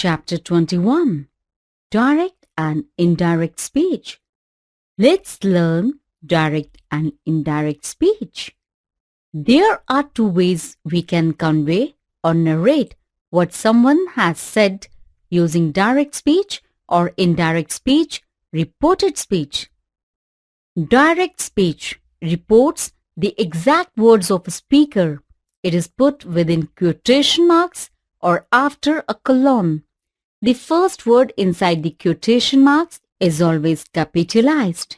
Chapter 21. Direct and Indirect Speech. Let's learn direct and indirect speech. There are two ways we can convey or narrate what someone has said using direct speech or indirect speech, reported speech. Direct speech reports the exact words of a speaker. It is put within quotation marks or after a colon. The first word inside the quotation marks is always capitalized.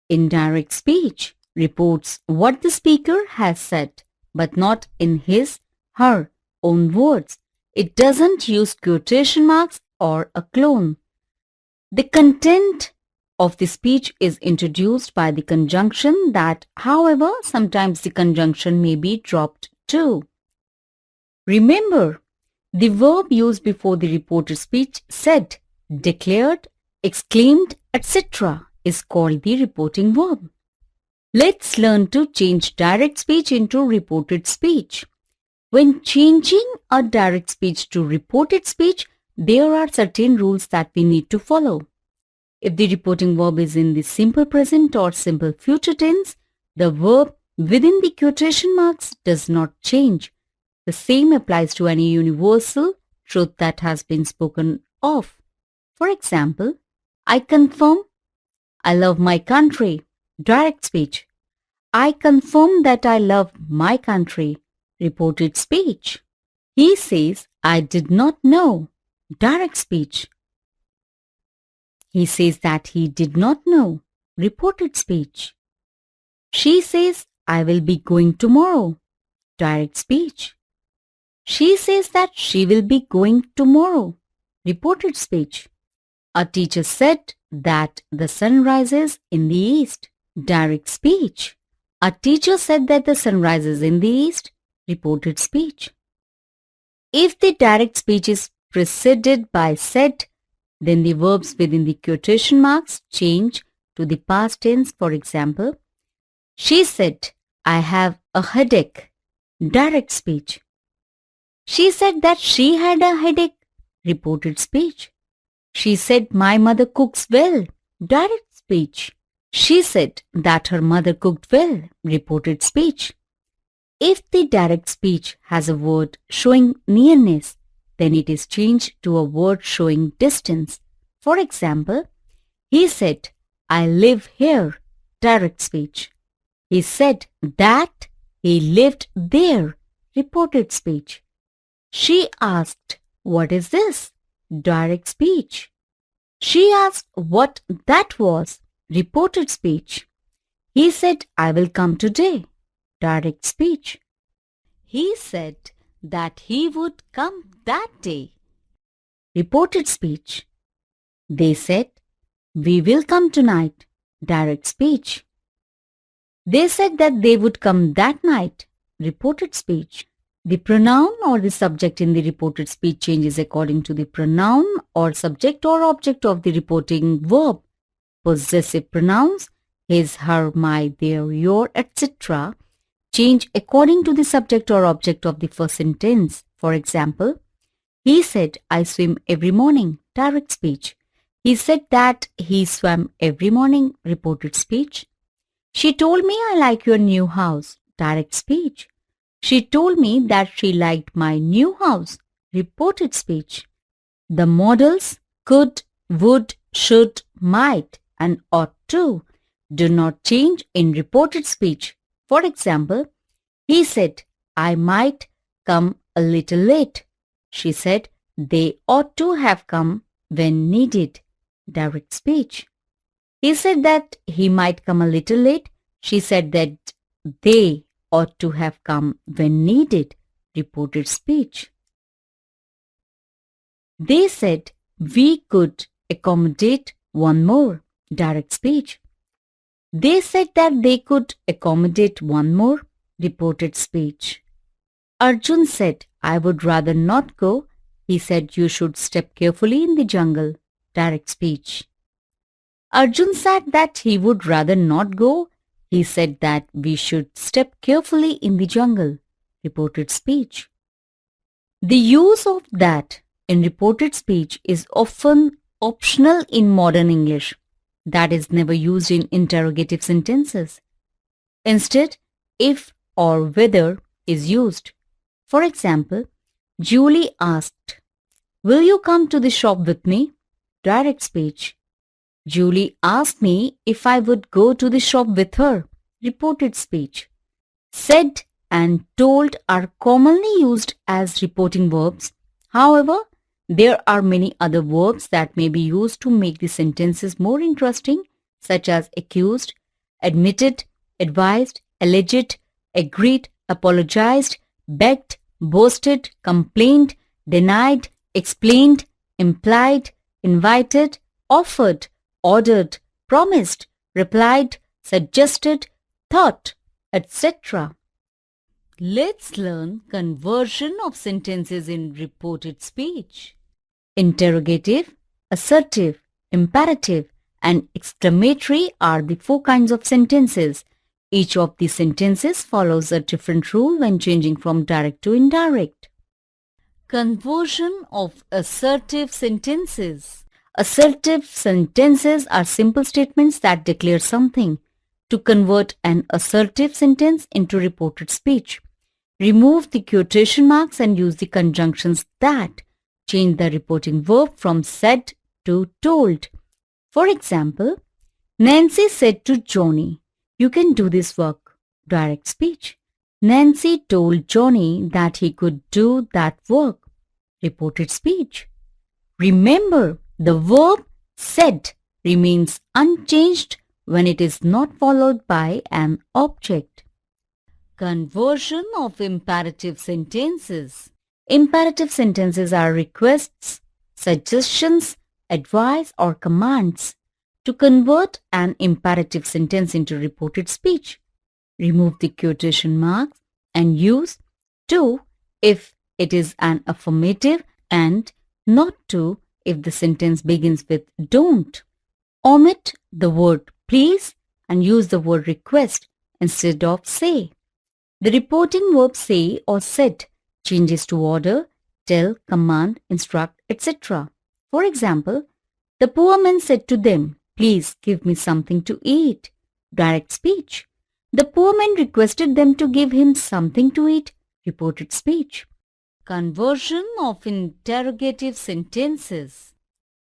Indirect speech reports what the speaker has said, but not in his/her own words. It doesn't use quotation marks or a colon. The content of the speech is introduced by the conjunction that, however, sometimes the conjunction may be dropped too. Remember, the verb used before the reported speech said, declared, exclaimed, etc. is called the reporting verb. Let's learn to change direct speech into reported speech. When changing a direct speech to reported speech, there are certain rules that we need to follow. If the reporting verb is in the simple present or simple future tense, the verb within the quotation marks does not change. The same applies to any universal truth that has been spoken of. For example, I confirm, I love my country, direct speech. I confirm that I love my country, reported speech. He says, I did not know, direct speech. He says that he did not know, reported speech. She says, I will be going tomorrow, direct speech. She says that she will be going tomorrow, reported speech. A teacher said that the sun rises in the east, direct speech. A teacher said that the sun rises in the east, reported speech. If the direct speech is preceded by said, then the verbs within the quotation marks change to the past tense. For example, she said, I have a headache, direct speech. She said that she had a headache, reported speech. She said my mother cooks well, direct speech. She said that her mother cooked well, reported speech. If the direct speech has a word showing nearness, then it is changed to a word showing distance. For example, he said, I live here, direct speech. He said that he lived there, reported speech. She asked, what is this? Direct speech. She asked what that was, reported speech. He said, I will come today, direct speech. He said that he would come that day, reported speech. They said, we will come tonight, direct speech. They said that they would come that night, reported speech. The pronoun or the subject in the reported speech changes according to the pronoun or subject or object of the reporting verb. Possessive pronouns, his, her, my, their, your, etc. change according to the subject or object of the first sentence. For example, he said, I swim every morning, direct speech. He said that he swam every morning, reported speech. She told me I like your new house, direct speech. She told me that she liked my new house, reported speech. The modals could, would, should, might, and ought to do not change in reported speech. For example, he said, I might come a little late. She said, they ought to have come when needed, direct speech. He said that he might come a little late. She said that they ought to have come when needed, reported speech. They said we could accommodate one more, direct speech. They said that they could accommodate one more, reported speech. Arjun said, I would rather not go. He said you should step carefully in the jungle, direct speech. Arjun said that he would rather not go. He said that we should step carefully in the jungle, reported speech. The use of that in reported speech is often optional in modern English, that is never used in interrogative sentences. Instead, if or whether is used. For example, Julie asked, "Will you come to the shop with me?" Direct speech. Julie asked me if I would go to the shop with her. Reported speech. Said and told are commonly used as reporting verbs. However, there are many other verbs that may be used to make the sentences more interesting, such as accused, admitted, advised, alleged, agreed, apologized, begged, boasted, complained, denied, explained, implied, invited, offered, ordered, promised, replied, suggested, thought, etc. Let's learn conversion of sentences in reported speech. Interrogative, assertive, imperative, and exclamatory are the four kinds of sentences. Each of these sentences follows a different rule when changing from direct to indirect. Conversion of assertive sentences. Assertive sentences are simple statements that declare something. To convert an assertive sentence into reported speech, remove the quotation marks and use the conjunctions that change the reporting verb from said to told. For example, Nancy said to Johnny, "You can do this work." Direct speech. Nancy told Johnny that he could do that work. Reported speech. Remember, the verb said remains unchanged when it is not followed by an object. Conversion of imperative sentences. Imperative sentences are requests, suggestions, advice, or commands. To convert an imperative sentence into reported speech, remove the quotation marks and use to if it is an affirmative and not to if the sentence begins with don't. Omit the word please and use the word request instead of say. The reporting verb say or said changes to order, tell, command, instruct, etc. For example, the poor man said to them, "Please give me something to eat." Direct speech. The poor man requested them to give him something to eat. Reported speech. Conversion of interrogative sentences.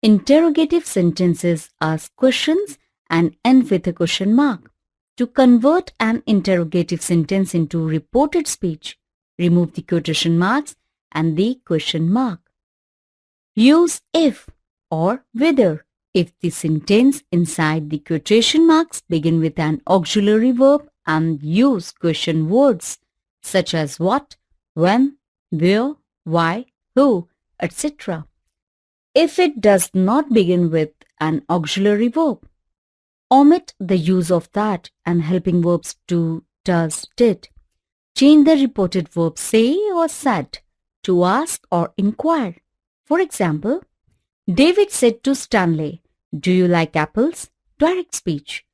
Interrogative sentences ask questions and end with a question mark. To convert an interrogative sentence into reported speech, remove the quotation marks and the question mark. Use if or whether if the sentence inside the quotation marks begin with an auxiliary verb, and use question words such as what, when, where, why, who, etc. If it does not begin with an auxiliary verb, omit the use of that and helping verbs do, does, did. Change the reported verb say or said to ask or inquire. For example, David said to Stanley, "Do you like apples?" Direct speech.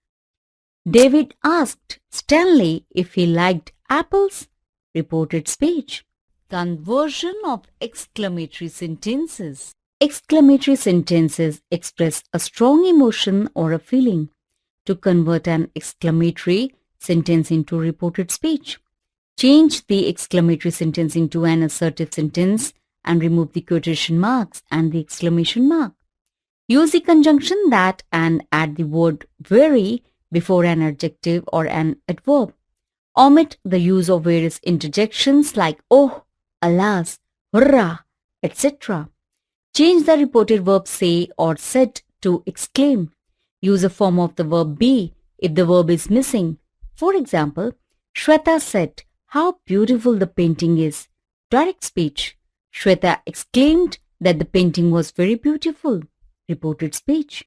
David asked Stanley if he liked apples. Reported speech. Conversion of exclamatory sentences. Exclamatory sentences express a strong emotion or a feeling. To convert an exclamatory sentence into reported speech, change the exclamatory sentence into an assertive sentence and remove the quotation marks and the exclamation mark. Use the conjunction that and add the word very before an adjective or an adverb. Omit the use of various interjections like oh, alas, hurrah, etc. Change the reported verb say or said to exclaim. Use a form of the verb be if the verb is missing. For example, Shweta said, "How beautiful the painting is." Direct speech. Shweta exclaimed that the painting was very beautiful. Reported speech.